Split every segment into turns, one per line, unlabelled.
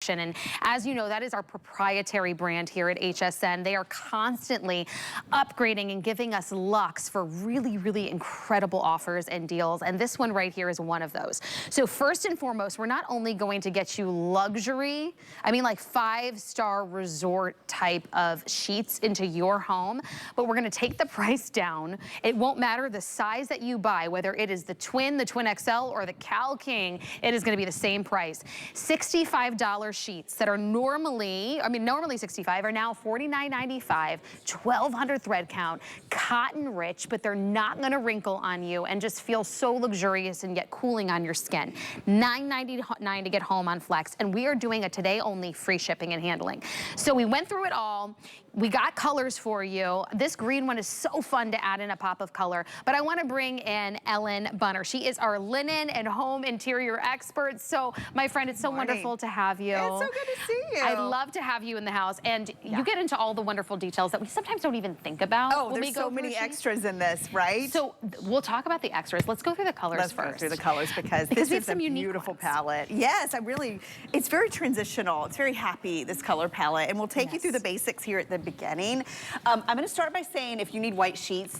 And as you know, that is our proprietary brand here at HSN. They are constantly upgrading and giving us looks for really, really incredible offers and deals. And this one right here is one of those. So first and foremost, we're not only going to get you luxury, I mean like 5-star resort type of sheets into your home, but we're gonna take the price down. It won't matter the size that you buy, whether it is the Twin XL, or the Cal King, it is gonna be the same price. $65 sheets that are normally, normally $65 are now $49.95, 1,200 thread count, cotton rich, but they're not gonna wrinkle on you and just feel so luxurious and yet cooling on your skin. $9.99 to get home on Flex, and we are doing a today only free shipping and handling. So we went through it all. We got colors for you. This green one is so fun to add in a pop of color, but I wanna bring in Ellen Bunner. She is our linen and home interior expert. So my friend, it's so wonderful to have you.
It's so good to see you.
I'd love to have you in the house, and you get into all the wonderful details that we sometimes don't even think about.
Oh, there's so many extras in this, right?
So we'll talk about the extras. Let's go through the colors first.
Let's go through the colors because this is a beautiful palette. Yes, it's very transitional. It's very happy, this color palette, and we'll take you through the basics here at the beginning. I'm gonna start by saying if you need white sheets,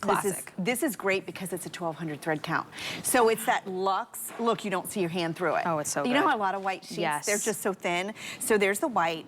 this is great because it's a 1,200 thread count. So it's that luxe look, you don't see your hand through it.
Oh, it's so good.
You know how a lot of white sheets, they're just so thin. So there's the white.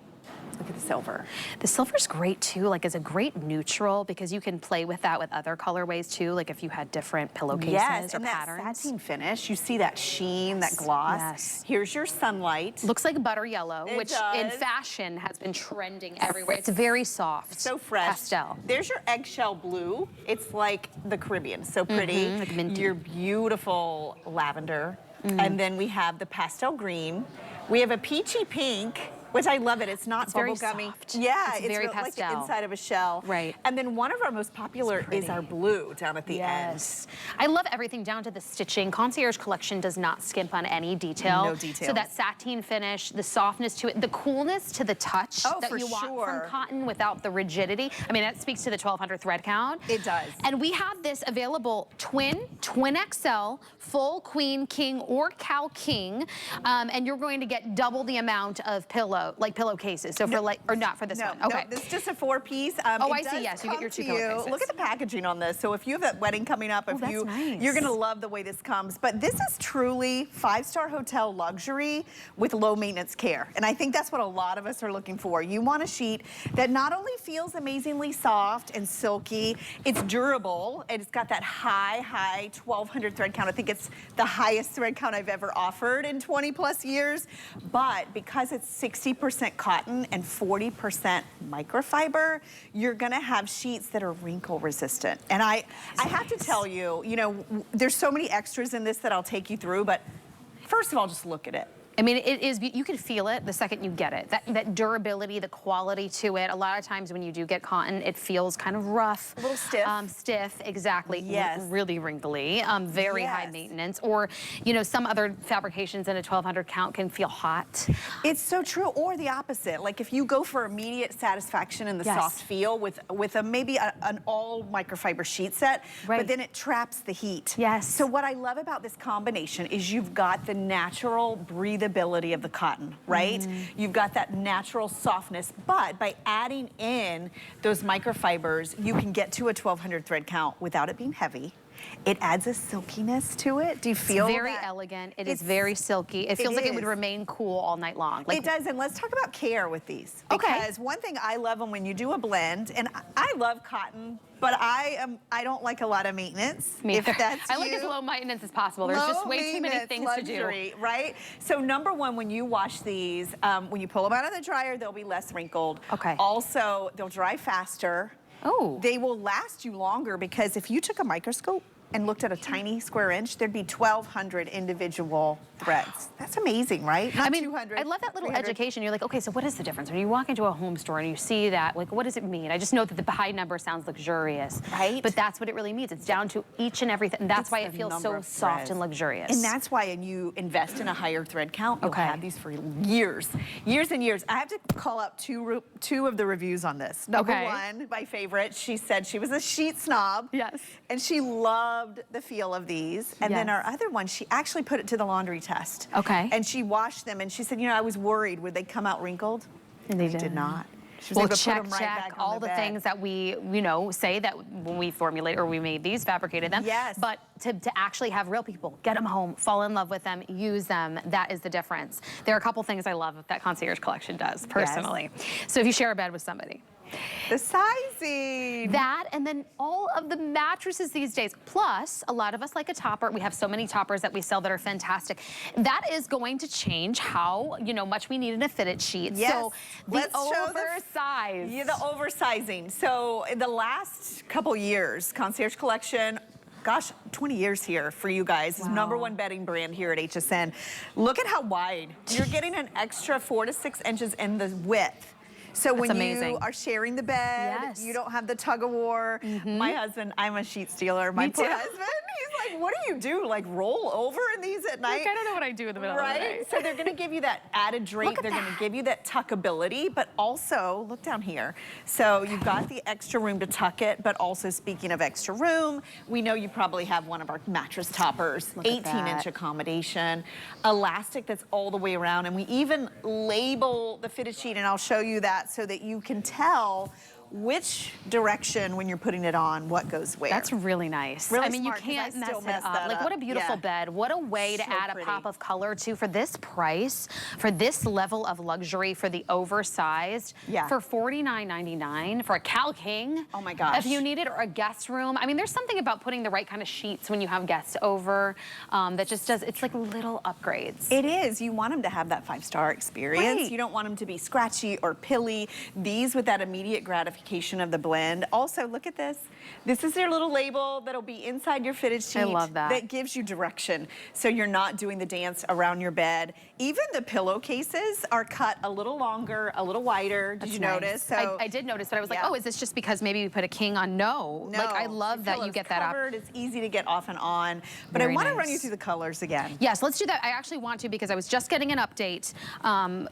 Look at the silver.
The silver's great too, like as a great neutral, because you can play with that with other colorways too, like if you had different pillowcases or patterns.
That satin finish, you see that sheen, that gloss.
Yes.
Here's your sunlight.
Looks like butter yellow, which in fashion has been trending everywhere. It's very soft.
So fresh.
Pastel.
There's your eggshell blue. It's like the Caribbean, so pretty.
Like minty.
Your beautiful lavender. And then we have the pastel green. We have a peachy pink, which I love it. It's not bubblegummy.
Yeah, it's
very
pastel.
Like the inside of a shell.
Right.
And then one of our most popular is our blue down at the end.
I love everything down to the stitching. Concierge Collection does not skimp on any detail.
No details.
So that sateen finish, the softness to it, the coolness to the touch that you want from cotton without the rigidity. I mean, that speaks to the 1,200 thread count.
It does.
And we have this available Twin XL, full queen, king, or Cal King. And you're going to get double the amount of pillowcases. So for or not for this one. Okay.
No, this is just a 4-piece.
Oh, I see. Yes, you get your 2 pillowcases.
Look at the packaging on this. So if you have that wedding coming up, you're gonna love the way this comes. But this is truly 5-star hotel luxury with low maintenance care. And I think that's what a lot of us are looking for. You want a sheet that not only feels amazingly soft and silky, it's durable, and it's got that high 1,200 thread count. I think it's the highest thread count I've ever offered in 20+ years. But because it's 60% cotton and 40% microfiber, you're gonna have sheets that are wrinkle resistant. And I have to tell you, there's so many extras in this that I'll take you through, but first of all, just look at it.
I mean, it is, you can feel it the second you get it. That durability, the quality to it. A lot of times when you do get cotton, it feels kind of rough.
A little stiff.
Stiff, exactly.
Yes.
Really wrinkly, very high maintenance. Or, some other fabrications in a 1,200 count can feel hot.
It's so true, or the opposite. Like if you go for immediate satisfaction in the soft feel with maybe an all microfiber sheet set, but then it traps the heat.
Yes.
So what I love about this combination is you've got the natural breathability of the cotton, right? You've got that natural softness, but by adding in those microfibers, you can get to a 1,200 thread count without it being heavy. It adds a silkiness to it. Do you feel that?
It's very elegant. It is very silky. It feels like it would remain cool all night long.
It does, and let's talk about care with these. Because one thing I love when you do a blend, and I love cotton, but I don't like a lot of maintenance.
Me either. I like as low maintenance as possible. There's just way too many things to do.
Right? So number one, when you wash these, when you pull them out of the dryer, they'll be less wrinkled. Also, they'll dry faster. They will last you longer because if you took a microscope and looked at a tiny square inch, there'd be 1,200 individual threads. That's amazing, right? Not 200.
I love that little education. You're like, okay, so what is the difference? When you walk into a home store and you see that, like, what does it mean? I just know that the high number sounds luxurious. Right. But that's what it really means. It's down to each and everything. And that's why it feels so soft and luxurious.
And that's why when you invest in a higher thread count, you'll have these for years. Years and years. I have to call out two of the reviews on this. Number one, my favorite, she said she was a sheet snob.
Yes.
And she loved loved the feel of these. And then our other one, she actually put it to the laundry test.
Okay.
And she washed them and she said, you know, I was worried, would they come out wrinkled?
And they
did not.
Well, check all the things that we, you know, say that when we formulate or we made these, fabricated them.
Yes.
But to actually have real people get them home, fall in love with them, use them, that is the difference. There are a couple things I love that Concierge Collection does, personally. Yes. So if you share a bed with somebody.
The sizing.
That, and then all of the mattresses these days. Plus, a lot of us like a topper. We have so many toppers that we sell that are fantastic. That is going to change how, you know, much we need in a fitted sheet.
Yes.
So the oversize.
Yeah, the oversizing. So in the last couple years, Concierge Collection, gosh, 20 years here for you guys. Wow. Is #1 bedding brand here at HSN. Look at how wide. You're getting an extra 4 to 6 inches in the width. So when you are sharing the bed, you don't have the tug of war. My husband, I'm a sheet stealer. My poor husband, he's like, what do you do? Like roll over in these at night?
Like, I don't know what I do in the middle of the night.
So they're gonna give you that added drape. They're gonna give you that tuckability, but also, look down here. So you've got the extra room to tuck it, but also speaking of extra room, we know you probably have one of our mattress toppers, 18-inch accommodation, elastic that's all the way around, and we even label the fitted sheet, and I'll show you that so that you can tell which direction when you're putting it on, what goes where.
That's really nice.
Really
I mean,
smart,
you can't mess it up. Like, what a beautiful bed. What a way to add a pop of color to, for this price, for this level of luxury, for the oversized, for $49.99, for a Cal King.
Oh my gosh.
If you need it, or a guest room. I mean, there's something about putting the right kind of sheets when you have guests over that just does, it's like little upgrades.
It is. You want them to have that 5-star experience. Right. You don't want them to be scratchy or pilly. These with that immediate gratification of the blend. Also, look at this. This is your little label that'll be inside your fitted sheet.
I love that.
That gives you direction, so you're not doing the dance around your bed. Even the pillowcases are cut a little longer, a little wider. Did you notice? So
I did notice, but I was like, oh, is this just because maybe we put a king on? No. Like, I love that you get that up.
It's easy to get off and on. But I want to run you through the colors again.
Yes, let's do that. I actually want to, because I was just getting an update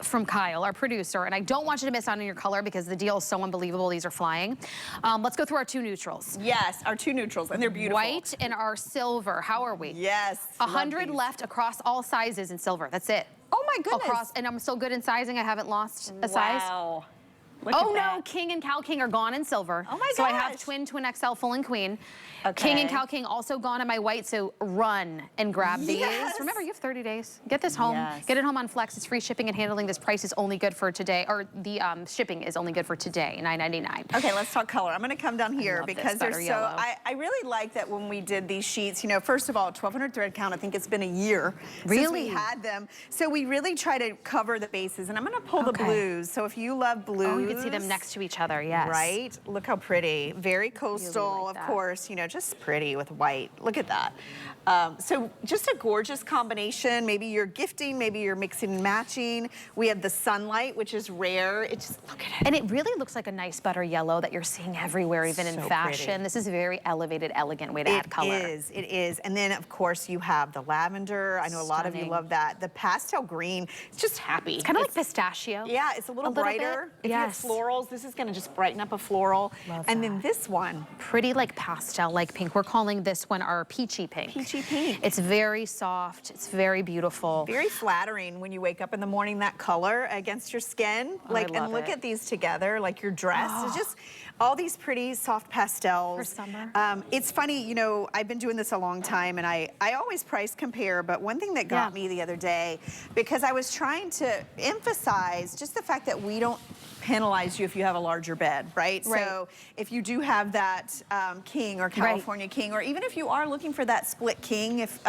from Kyle, our producer, and I don't want you to miss out on your color because the deal is so unbelievable. These are flying. Let's go through our 2 neutrals.
Yes, our 2 neutrals, and they're beautiful.
White and our silver. How are we?
Yes.
100 left across all sizes in silver. That's it.
Oh my goodness.
And I'm still good in sizing. I haven't lost a size.
Wow.
Oh no, King and Cal King are gone in silver.
Oh my gosh.
So I have twin XL, full and queen. Okay. King and Cal King also gone in my white, so run and grab these. Remember, you have 30 days. Get this home. Get it home on Flex. It's free shipping and handling. This price is only good for today, or the shipping is only good for today, $9.99.
Okay, let's talk color. I'm gonna come down here because they're so, I really like that when we did these sheets, you know, first of all, 1,200 thread count. I think it's been a year since we had them. So we really try to cover the bases, and I'm gonna pull the blues. So if you love blues.
Oh, you can see them next to each other, yes.
Right? Look how pretty. Very coastal,
really like
of course, you know, just pretty with white. Look at that. So just a gorgeous combination. Maybe you're gifting, maybe you're mixing and matching. We have the sunlight, which is rare. It just, look at it.
And it really looks like a nice butter yellow that you're seeing everywhere, even in fashion. Pretty. This is a very elevated, elegant way to add color.
It is. And then, of course, you have the lavender. I know a lot of you love that. The pastel green, it's just happy.
It's kind of like pistachio.
Yeah, it's a little brighter. If you have florals, this is going to just brighten up a floral. And then this one.
Pretty like pastel-like pink. We're calling this one our peachy pink.
Peachy pink.
It's very soft. It's very beautiful.
Very flattering when you wake up in the morning, that color against your skin. Like, and look at these together, like your dress. It's just all these pretty soft pastels.
For summer.
It's funny, you know, I've been doing this a long time, and I always price compare, but one thing that got me the other day, because I was trying to emphasize just the fact that we don't penalize you if you have a larger bed, right? So if you do have that king or California king, or even if you are looking for that split king, if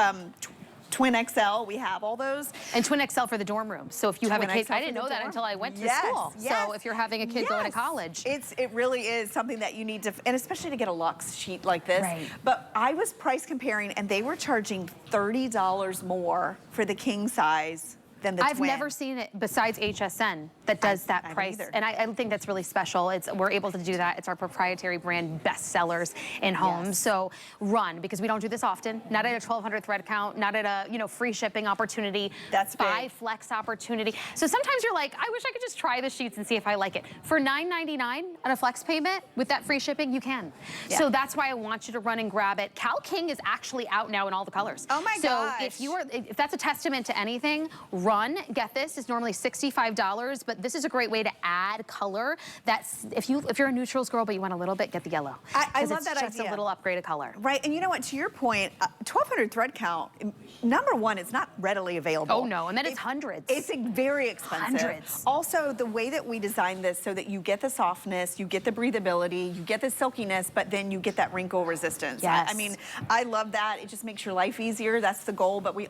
Twin XL, we have all those.
And Twin XL for the dorm room. So if you have a kid, I didn't know that until I went to school. So if you're having a kid going to college.
It really is something that you need to, and especially to get a luxe sheet like this. But I was price comparing, and they were charging $30 more for the king size than the
I've
twin.
never seen it besides HSN that does that price. And I think that's really special. We're able to do that. It's our proprietary brand best sellers in homes.
Yes.
So run, because we don't do this often. Not at a 1,200 thread count, not at a free shipping opportunity.
That's
5
big.
flex opportunity. So sometimes you're like, I wish I could just try the sheets and see if I like it. For $9.99 on a flex payment with that free shipping, you can.
Yeah.
So that's why I want you to run and grab it. Cal King is actually out now in all the colors.
Oh my gosh.
So if that's a testament to anything, run, get this. It's normally $65, but this is a great way to add color. That's if you're a neutrals girl but you want a little bit, get the yellow.
I love that idea.
It's just a little upgraded color.
Right, and you know what, to your point, 1,200 thread count, number one, it's not readily available.
Oh no, and then it's hundreds.
It's very expensive.
Hundreds.
Also, the way that we designed this so that you get the softness, you get the breathability, you get the silkiness, but then you get that wrinkle resistance.
Yes.
I mean, I love that. It just makes your life easier. That's the goal, but we